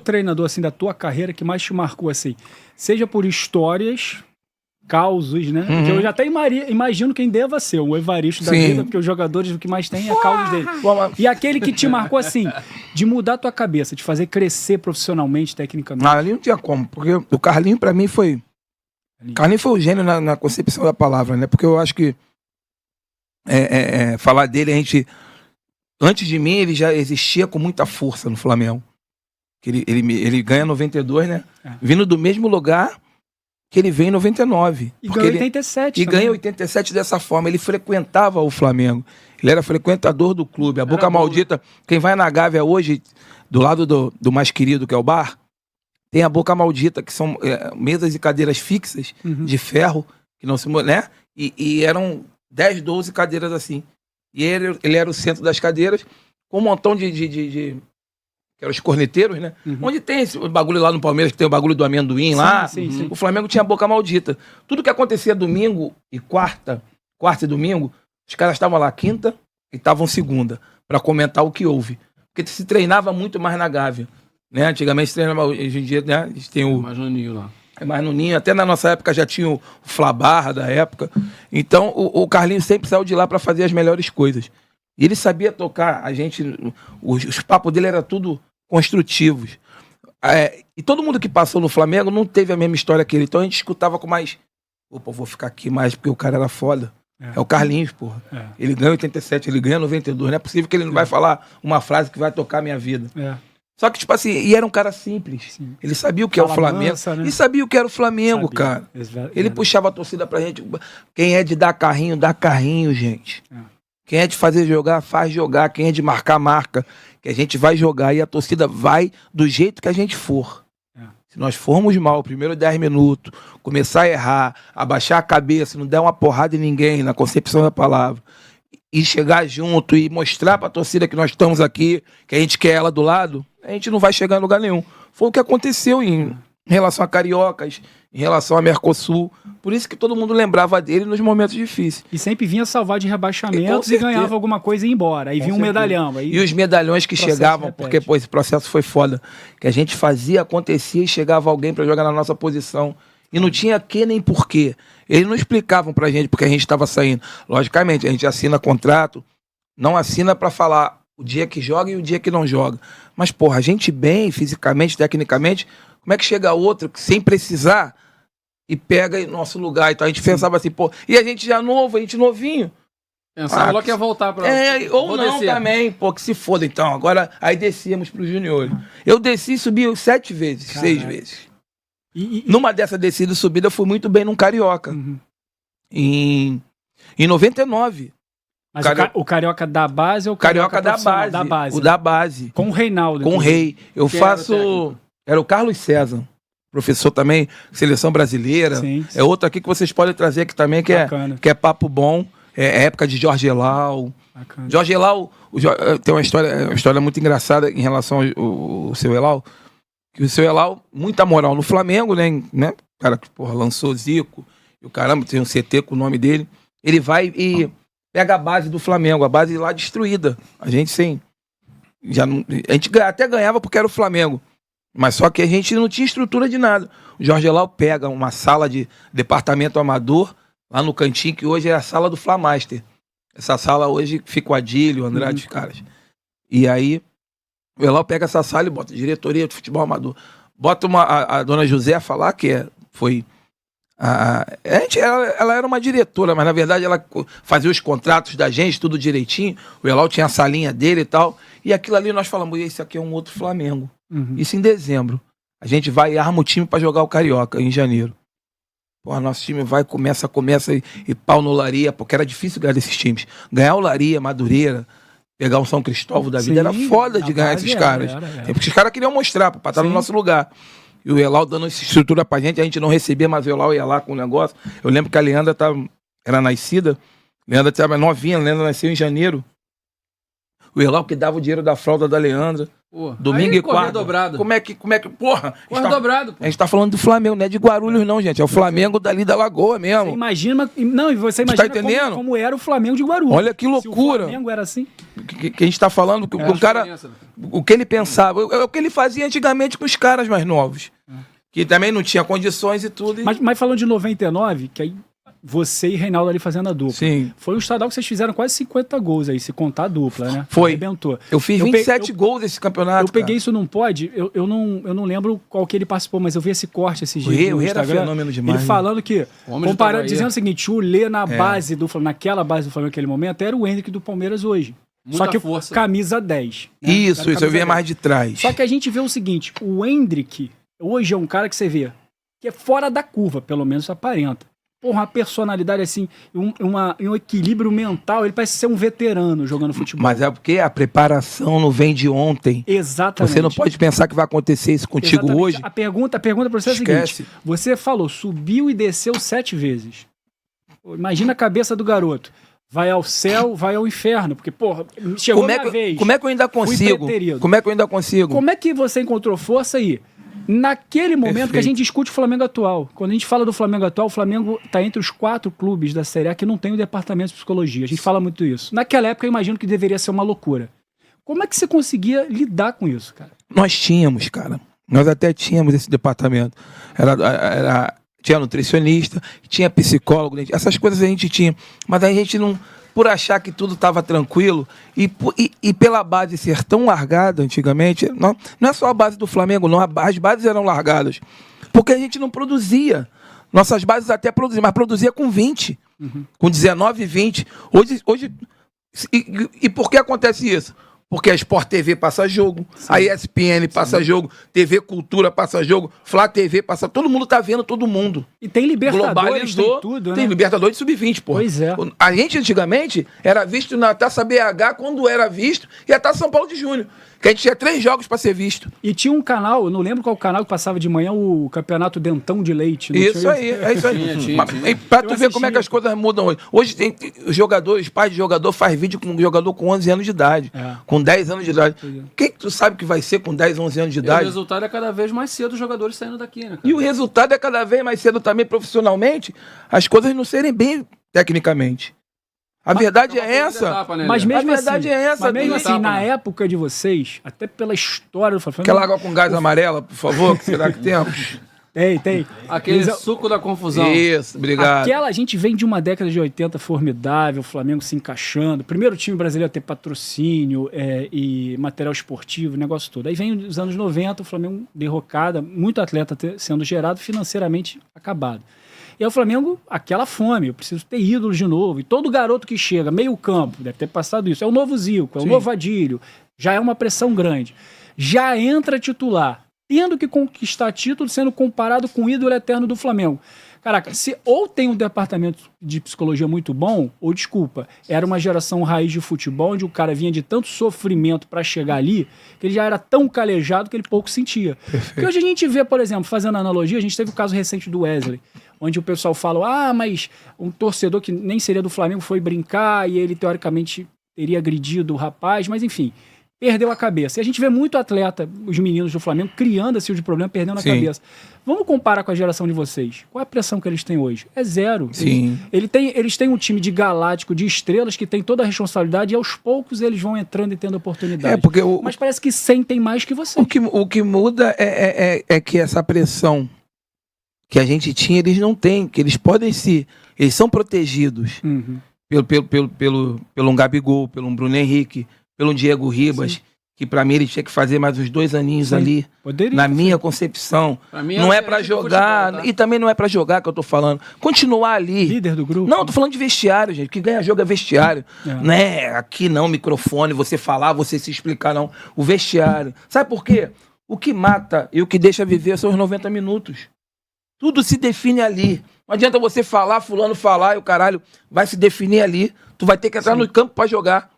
treinador assim da tua carreira que mais te marcou assim? Seja por histórias, causos, né? Que eu já até imagino quem deva ser, o Evaristo da vida, porque os jogadores o que mais tem é causos dele. E aquele que te marcou assim, de mudar a tua cabeça, de fazer crescer profissionalmente, tecnicamente. Não, ali não tinha como, porque o Carlinho pra mim foi... Carlinho foi o gênio na concepção da palavra, né? Porque eu acho que falar dele, a gente... Antes de mim, ele já existia com muita força no Flamengo. Ele ganha 92, né? Vindo do mesmo lugar que ele veio em 99. E ganha 87 E ganha 87 dessa forma. Ele frequentava o Flamengo. Ele era frequentador do clube. A Boca Maldita, quem vai na Gávea hoje, do lado do mais querido, que é o bar, tem a Boca Maldita, que são mesas e cadeiras fixas, de ferro, que não se... né? E eram 10, 12 cadeiras assim. E ele era o centro das cadeiras, com um montão de que eram os corneteiros, né? Onde tem esse bagulho lá no Palmeiras, que tem o bagulho do amendoim lá. Sim. O Flamengo tinha a Boca Maldita. Tudo que acontecia domingo e quarta e domingo, os caras estavam lá quinta e estavam segunda, para comentar o que houve. Porque se treinava muito mais na Gávea. Né? Antigamente se treinava, hoje em dia, né? Tem o... Mais no Ninho lá. Mais no Ninho, até na nossa época já tinha o Flabarra da época. Então o Carlinhos sempre saiu de lá para fazer as melhores coisas. E ele sabia tocar, a gente, os papos dele eram tudo construtivos. E todo mundo que passou no Flamengo não teve a mesma história que ele. Então a gente escutava com mais... Opa, vou ficar aqui mais porque o cara era foda. É o Carlinhos, porra. Ele ganha 87, ele ganha 92. Não é possível que ele não vai falar uma frase que vai tocar a minha vida. Só que, tipo assim, e era um cara simples. Sim. Ele sabia o que é o Flamengo. Mansa, né? E sabia o que era o Flamengo, cara. Ele puxava a torcida pra gente. Quem é de dar carrinho, dá carrinho, gente. Quem é de fazer jogar, faz jogar. Quem é de marcar, marca. Que a gente vai jogar e a torcida vai do jeito que a gente for. Se nós formos mal, primeiro 10 minutos, começar a errar, abaixar a cabeça, não der uma porrada em ninguém, na concepção da palavra, e chegar junto e mostrar pra torcida que nós estamos aqui, que a gente quer ela do lado, a gente não vai chegar em lugar nenhum. Foi o que aconteceu em relação a Cariocas, em relação a Mercosul. Por isso que todo mundo lembrava dele nos momentos difíceis. E sempre vinha salvar de rebaixamentos e ganhava alguma coisa e ia embora. Aí vinha um medalhão. Aí... E os medalhões que chegavam, porque esse processo foi foda. Que a gente fazia, acontecia e chegava alguém pra jogar na nossa posição. E não tinha que nem porquê. Eles não explicavam pra gente porque a gente estava saindo. Logicamente, a gente assina contrato, não assina pra falar o dia que joga e o dia que não joga. Mas, porra, a gente bem, fisicamente, tecnicamente, como é que chega outro sem precisar e pega em nosso lugar? Então a gente pensava assim, pô, e a gente já novo, a gente novinho. Pensava logo que ia voltar pra... ou não descer também, pô, que se foda então. Agora, aí descíamos pros juniores. Eu desci e subi 7 vezes, 6 vezes. Numa dessa descida e subida, eu fui muito bem num Carioca. Em 99. Mas o Carioca da base ou o Carioca da base? O da base. Com o Reinaldo. Com o Rei. Eu faço... Era o Carlos César. Professor também, seleção brasileira. Sim. É outro aqui que vocês podem trazer aqui também, que é papo bom. É época de Jorge Elau. Jorge Elau tem uma história muito engraçada em relação ao seu Elau. Que o seu Elau, muita moral no Flamengo, né? O cara que, porra, lançou Zico. E o caramba, tem um CT com o nome dele. Ele vai e pega a base do Flamengo, a base lá destruída. A gente sim. A gente até ganhava porque era o Flamengo. Mas só que a gente não tinha estrutura de nada. O Jorge Elau pega uma sala de departamento amador, lá no cantinho, que hoje é a sala do Flamaster. Essa sala hoje fica o Adílio, o Andrade, os caras. E aí, o Elau pega essa sala e bota diretoria de futebol amador. Bota a dona Josefa lá, que foi... Ela era uma diretora, mas na verdade ela fazia os contratos da gente, tudo direitinho. O Elau tinha a salinha dele e tal. E aquilo ali nós falamos, esse aqui é um outro Flamengo. Isso em dezembro. A gente vai e arma o time pra jogar o Carioca em janeiro. Pô, nosso time vai, começa e pau no Laria, porque era difícil ganhar desses times. Ganhar o Laria, Madureira, pegar um São Cristóvão da vida, era foda de ganhar esses caras. Porque os caras queriam mostrar, pra estar no nosso lugar. E o Elau dando essa estrutura pra gente, a gente não recebia, mas o Elau ia lá com o negócio. Eu lembro que a Leandra era nascida, Leandra estava novinha, a Leandra nasceu em janeiro. O Elau que dava o dinheiro da fralda da Leandra. Pô, Domingo e quarta. dobrado. Como é que, porra? Corre dobrado, pô. A gente tá falando do Flamengo, não é de Guarulhos não, gente. É o Flamengo dali da Lagoa mesmo. Você imagina, não, e você Tá imagina entendendo? como era o Flamengo de Guarulhos. Olha que loucura. Se o Flamengo era assim. Que a gente tá falando, que o cara, o que ele pensava, é o que ele fazia antigamente com os caras mais novos. Que também não tinha condições e tudo. Mas falando de 99, que aí você e Reinaldo ali fazendo a dupla. Sim. Foi um estadual que vocês fizeram quase 50 gols aí, se contar a dupla, né? Foi. Arrebentou. Eu fiz 27 gols nesse campeonato. Eu peguei isso num pod, eu não lembro qual que ele participou, mas eu vi esse corte esses dias. O Rei era fenômeno demais. Ele falando que, comparando, dizendo o seguinte, o Lê base do Flamengo, naquela base do Flamengo naquele momento, era o Henrique do Palmeiras hoje. Muita Só que força. Camisa 10. Né? Isso, eu via mais de trás. Só que a gente vê o seguinte, o Hendrick hoje é um cara que você vê, que é fora da curva, pelo menos aparenta. Porra, uma personalidade assim, um equilíbrio mental, ele parece ser um veterano jogando futebol. Mas é porque a preparação não vem de ontem. Exatamente. Você não pode pensar que vai acontecer isso contigo Exatamente. hoje. A pergunta para você é a seguinte, você falou, subiu e desceu 7 vezes. Imagina a cabeça do garoto. Vai ao céu, vai ao inferno, porque, porra, chegou uma vez. Como é que eu ainda consigo? Como é que eu ainda consigo? Como é que você encontrou força aí? Naquele momento Perfeito. que a gente discute o Flamengo atual. Quando a gente fala do Flamengo atual, o Flamengo está entre os 4 clubes da Série A que não tem o departamento de psicologia. A gente fala muito isso. Naquela época, eu imagino que deveria ser uma loucura. Como é que você conseguia lidar com isso, cara? Nós tínhamos, cara. Nós até tínhamos esse departamento. Tinha nutricionista, tinha psicólogo, essas coisas a gente tinha. Mas a gente não... Por achar que tudo estava tranquilo e pela base ser tão largada antigamente, não é só a base do Flamengo, não, as bases eram largadas, porque a gente não produzia. Nossas bases até produziam, mas produzia com 20, com 19, 20. Hoje e por que acontece isso? Porque a Sport TV passa jogo, a ESPN passa jogo, TV Cultura passa jogo, Flá TV passa... Todo mundo tá vendo todo mundo. E tem Libertadores, globalizou, tem tudo, né? Tem Libertadores Sub-20, pô. Pois é. A gente, antigamente, era visto na Taça BH quando era visto, e a Taça São Paulo de Júnior. Que a gente tinha 3 jogos pra ser visto. E tinha um canal, eu não lembro qual canal que passava de manhã, o Campeonato Dentão de Leite. Isso aí, é isso aí. Pra tu ver como é que as coisas mudam hoje. Hoje tem os jogadores, pai de jogador faz vídeo com um jogador com 11 anos de idade. Com 10 anos de idade. Quem que tu sabe que vai ser com 10, 11 anos de idade? E o resultado é cada vez mais cedo os jogadores saindo daqui, né, cara? E o resultado é cada vez mais cedo também profissionalmente, as coisas não serem bem tecnicamente. A verdade é essa. Etapa, né, mas mesmo a verdade assim, é essa. Mas mesmo etapa, assim, na né? época de vocês, até pela história do Flamengo... Aquela água com gás amarela, por favor, que será que temos? Tem. Aquele suco da confusão. Isso, obrigado. A gente vem de uma década de 80 formidável, o Flamengo se encaixando. Primeiro time brasileiro a ter patrocínio e material esportivo, o negócio todo. Aí vem os anos 90, o Flamengo derrocada, muito atleta sendo gerado, financeiramente acabado. E aí o Flamengo, aquela fome, eu preciso ter ídolos de novo. E todo garoto que chega, meio campo, deve ter passado isso, é o novo Zico, é o novo Adílio, já é uma pressão grande. Já entra titular, tendo que conquistar título, sendo comparado com o ídolo eterno do Flamengo. Caraca, se ou tem um departamento de psicologia muito bom, ou desculpa, era uma geração raiz de futebol, onde o cara vinha de tanto sofrimento para chegar ali, que ele já era tão calejado que ele pouco sentia. Perfeito. Porque hoje a gente vê, por exemplo, fazendo analogia, a gente teve o caso recente do Wesley, onde o pessoal fala, mas um torcedor que nem seria do Flamengo foi brincar e ele, teoricamente, teria agredido o rapaz, mas enfim... Perdeu a cabeça. E a gente vê muito atleta, os meninos do Flamengo, criando esse tipo de problema, perdendo a cabeça. Vamos comparar com a geração de vocês. Qual é a pressão que eles têm hoje? É zero. Sim. Eles têm um time de galáctico, de estrelas, que tem toda a responsabilidade e aos poucos eles vão entrando e tendo oportunidade. Mas parece que sentem mais que vocês. O que muda é que essa pressão que a gente tinha, eles não têm. Que eles podem se... Eles são protegidos pelo um Gabigol, pelo um Bruno Henrique, pelo Diego Ribas, que pra mim ele tinha que fazer mais uns 2 aninhos ali. Poderia. Na minha concepção. Não é pra jogar, futebol, tá? E também não é pra jogar que eu tô falando. Continuar ali. Líder do grupo. Não, eu tô falando de vestiário, gente. O que ganha jogo é vestiário. Não é aqui não, microfone, você falar, você se explicar, não. O vestiário. Sabe por quê? O que mata e o que deixa viver são os 90 minutos. Tudo se define ali. Não adianta você falar, fulano falar e o caralho vai se definir ali. Tu vai ter que entrar no campo pra jogar.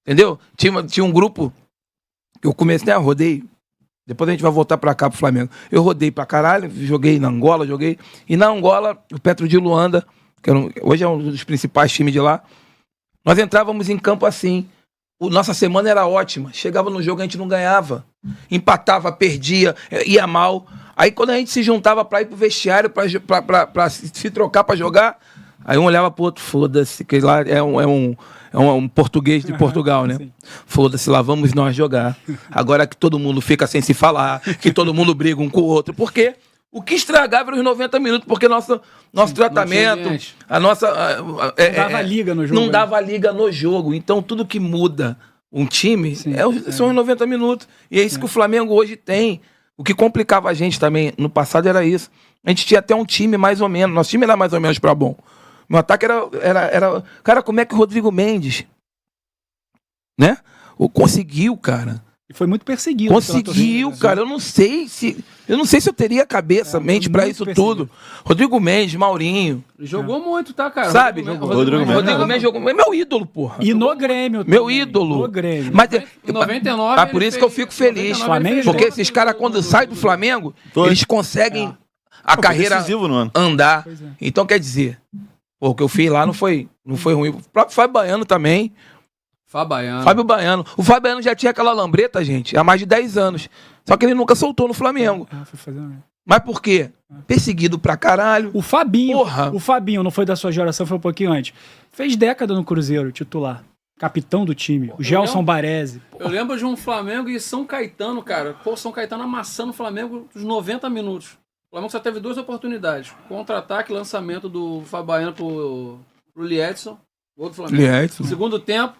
Entendeu? Tinha um grupo que eu comecei, né? Eu rodei. Depois a gente vai voltar pra cá, pro Flamengo. Eu rodei pra caralho, joguei na Angola, E na Angola, o Petro de Luanda, que hoje é um dos principais times de lá, nós entrávamos em campo assim. Nossa semana era ótima. Chegava no jogo, a gente não ganhava. Empatava, perdia, ia mal. Aí quando a gente se juntava pra ir pro vestiário, pra se trocar pra jogar, aí um olhava pro outro, foda-se, que lá é um português de Portugal, né? Foda-se, lá vamos nós jogar. Agora que todo mundo fica sem se falar, que todo mundo briga um com o outro. Por quê? O que estragava era os 90 minutos, porque nosso tratamento, a nossa... não dava liga no jogo. Não dava liga no jogo. Então, tudo que muda um time são os 90 minutos. E é isso que o Flamengo hoje tem. O que complicava a gente também no passado era isso. A gente tinha até um time mais ou menos. Nosso time era mais ou menos pra bom. Meu ataque era... Cara, como é que o Rodrigo Mendes, né? Conseguiu, cara. E foi muito perseguido. Conseguiu, cara. Eu não sei se eu teria cabeça, mente pra isso tudo. Rodrigo Mendes, Maurinho. Jogou muito, tá, cara? Sabe? Rodrigo Mendes jogou. É meu ídolo, porra. E no Grêmio. Meu ídolo. No Grêmio. Mas, 99. Por isso que eu fico feliz. Porque esses caras, quando saem do Flamengo, eles conseguem a carreira andar. Então, quer dizer, o que eu fiz lá não foi ruim. O próprio Fábio Baiano também. Fábio Baiano. O Fábio Baiano já tinha aquela lambreta, gente, há mais de 10 anos. Só que ele nunca soltou no Flamengo. Mas por quê? Perseguido pra caralho. O Fabinho não foi da sua geração, foi um pouquinho antes. Fez década no Cruzeiro, titular. Capitão do time. O Gelson Baresi. Eu lembro de um Flamengo e São Caetano, cara. Pô, São Caetano amassando o Flamengo dos 90 minutos. O Flamengo só teve 2 oportunidades. Contra-ataque, lançamento do Fábio Baiano pro Liedson. Gol do Flamengo. Segundo tempo,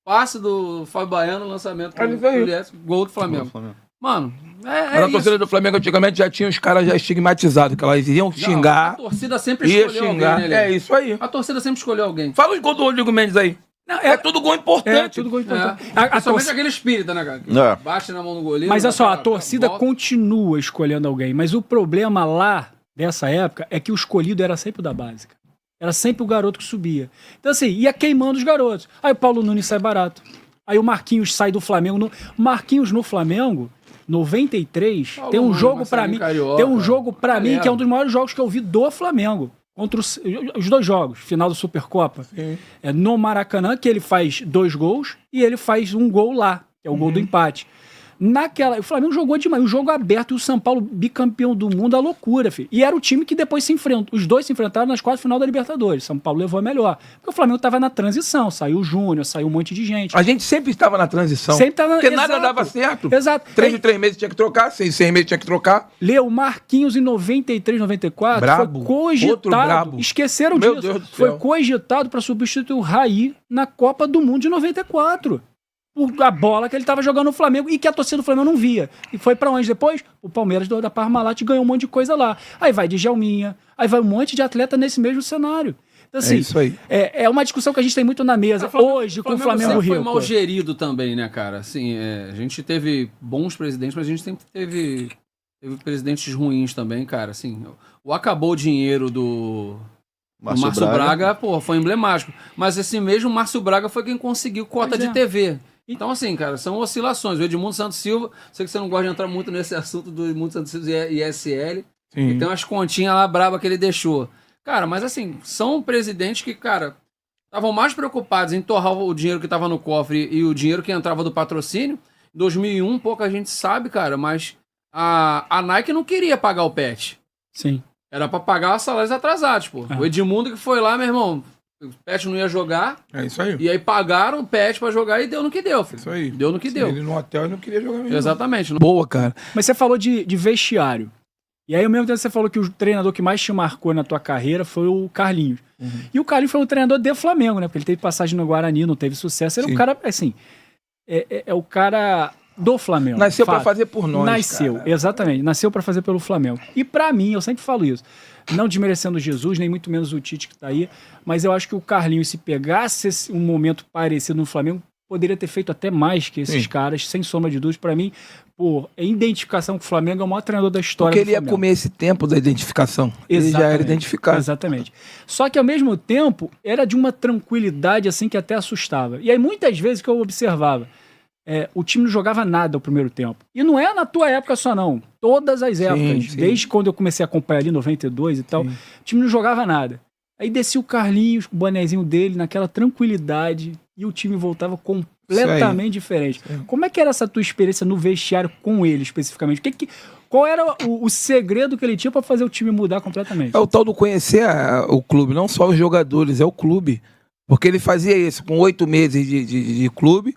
passe do Fábio Baiano, lançamento do Liedson. Gol do Flamengo. Mano, a torcida do Flamengo antigamente já tinha os caras já estigmatizados, que elas iam xingar. A torcida sempre escolheu alguém, né? É isso aí. A torcida sempre escolheu alguém. Fala os gols do Rodrigo Mendes aí. Não, é tudo gol importante. Tudo gol importante. Principalmente aquele espírito, né, cara? Bate na mão do goleiro. Mas olha só, a torcida continua escolhendo alguém. Mas o problema lá, dessa época, é que o escolhido era sempre o da base. Era sempre o garoto que subia. Então assim, ia queimando os garotos. Aí o Paulo Nunes sai barato. Aí o Marquinhos sai do Flamengo. Marquinhos no Flamengo, 93, Paulo tem um Nunes, jogo pra mim. Carioca, Tem um jogo pra mim que é um dos maiores jogos que eu vi do Flamengo. Contra os 2 jogos, final da Supercopa. No Maracanã, que ele faz 2 gols e ele faz um gol lá, que é o gol do empate. O Flamengo jogou demais, o jogo aberto e o São Paulo bicampeão do mundo, a loucura, filho. E era o time que depois se enfrentou. Os dois se enfrentaram nas quartas de final da Libertadores. São Paulo levou a melhor. Porque o Flamengo estava na transição, saiu o Júnior, saiu um monte de gente. A gente sempre estava na transição. Porque nada dava certo. Exato. 3 em 3 meses tinha que trocar, 6 meses tinha que trocar. Leo Marquinhos em 93, 94 brabo. Foi cogitado. Outro brabo. Esqueceram Meu disso. Deus do Foi céu. cogitado para substituir o Raí na Copa do Mundo de 94. A bola que ele tava jogando no Flamengo e que a torcida do Flamengo não via. E foi pra onde depois? O Palmeiras da Parmalat ganhou um monte de coisa lá. Aí vai de Djalminha, aí vai um monte de atleta nesse mesmo cenário. Então, assim, isso aí. É uma discussão que a gente tem muito na mesa hoje com o Flamengo Rio. Foi mal gerido também, né, cara? Assim, a gente teve bons presidentes, mas a gente sempre teve presidentes ruins também, cara. Assim, o acabou o dinheiro do Márcio Braga, pô, foi emblemático. Mas esse mesmo Márcio Braga foi quem conseguiu cota de TV. Então, assim, cara, são oscilações. O Edmundo Santos Silva, sei que você não gosta de entrar muito nesse assunto do Edmundo Santos Silva e ISL, e tem umas continhas lá braba que ele deixou. Cara, mas assim, são presidentes que, cara, estavam mais preocupados em torrar o dinheiro que estava no cofre e o dinheiro que entrava do patrocínio. Em 2001, pouca gente sabe, cara, mas a Nike não queria pagar o pet. Sim. Era pra pagar salários atrasados, pô. O Edmundo que foi lá, meu irmão, o Pet não ia jogar. É isso aí. E aí pagaram o Pet pra jogar e deu no que deu, filho. Isso aí. Deu no que deu. Ele no hotel não queria jogar mesmo. Exatamente. Boa, cara. Mas você falou de vestiário. E aí, ao mesmo tempo, você falou que o treinador que mais te marcou na tua carreira foi o Carlinhos. E o Carlinhos foi um treinador de Flamengo, né? Porque ele teve passagem no Guarani, não teve sucesso. Ele é um cara, assim, é o cara do Flamengo. Nasceu pra fazer por nós, Nasceu, cara. Exatamente. Nasceu pra fazer pelo Flamengo. E pra mim, eu sempre falo isso, não desmerecendo Jesus, nem muito menos o Tite que tá aí, mas eu acho que o Carlinhos, se pegasse um momento parecido no Flamengo, poderia ter feito até mais que esses caras, sem sombra de dúvidas. Pra mim, por identificação com o Flamengo, é o maior treinador da história. Porque ele ia comer esse tempo da identificação. Ele já era identificado. Exatamente. Só que, ao mesmo tempo, era de uma tranquilidade assim que até assustava. E aí, muitas vezes que eu observava, o time não jogava nada o primeiro tempo. E não é na tua época só, não. Todas as épocas. Desde quando eu comecei a acompanhar ali, 92 e tal, o time não jogava nada. Aí descia o Carlinhos, com o bonezinho dele, naquela tranquilidade, e o time voltava completamente diferente. Como é que era essa tua experiência no vestiário com ele, especificamente? Qual era o segredo que ele tinha para fazer o time mudar completamente? É o tal do conhecer o clube, não só os jogadores, é o clube. Porque ele fazia isso com 8 meses de clube,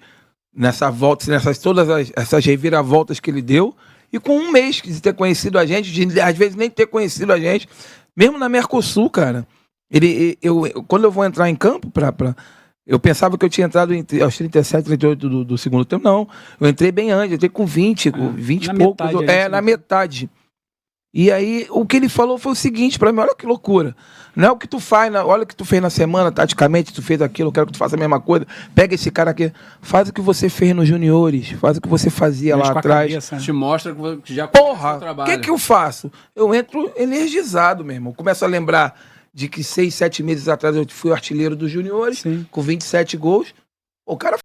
nessa volta, todas essas reviravoltas que ele deu, e com 1 mês de ter conhecido a gente, às vezes nem ter conhecido a gente, mesmo na Mercosul, cara. Quando eu vou entrar em campo, eu pensava que eu tinha entrado aos 37, 38 do segundo tempo. Não, eu entrei bem antes, eu entrei com 20 e poucos. Na metade. E aí, o que ele falou foi o seguinte pra mim, olha que loucura. Não é o que tu faz, olha o que tu fez na semana, taticamente, tu fez aquilo, eu quero que tu faça a mesma coisa. Pega esse cara aqui, faz o que você fez nos juniores, faz o que você fazia lá atrás. Cabeça, né? Te mostra que já porra, o que eu faço? Eu entro energizado mesmo. Eu começo a lembrar de que 6, 7 meses atrás eu fui artilheiro dos juniores, com 27 gols. O cara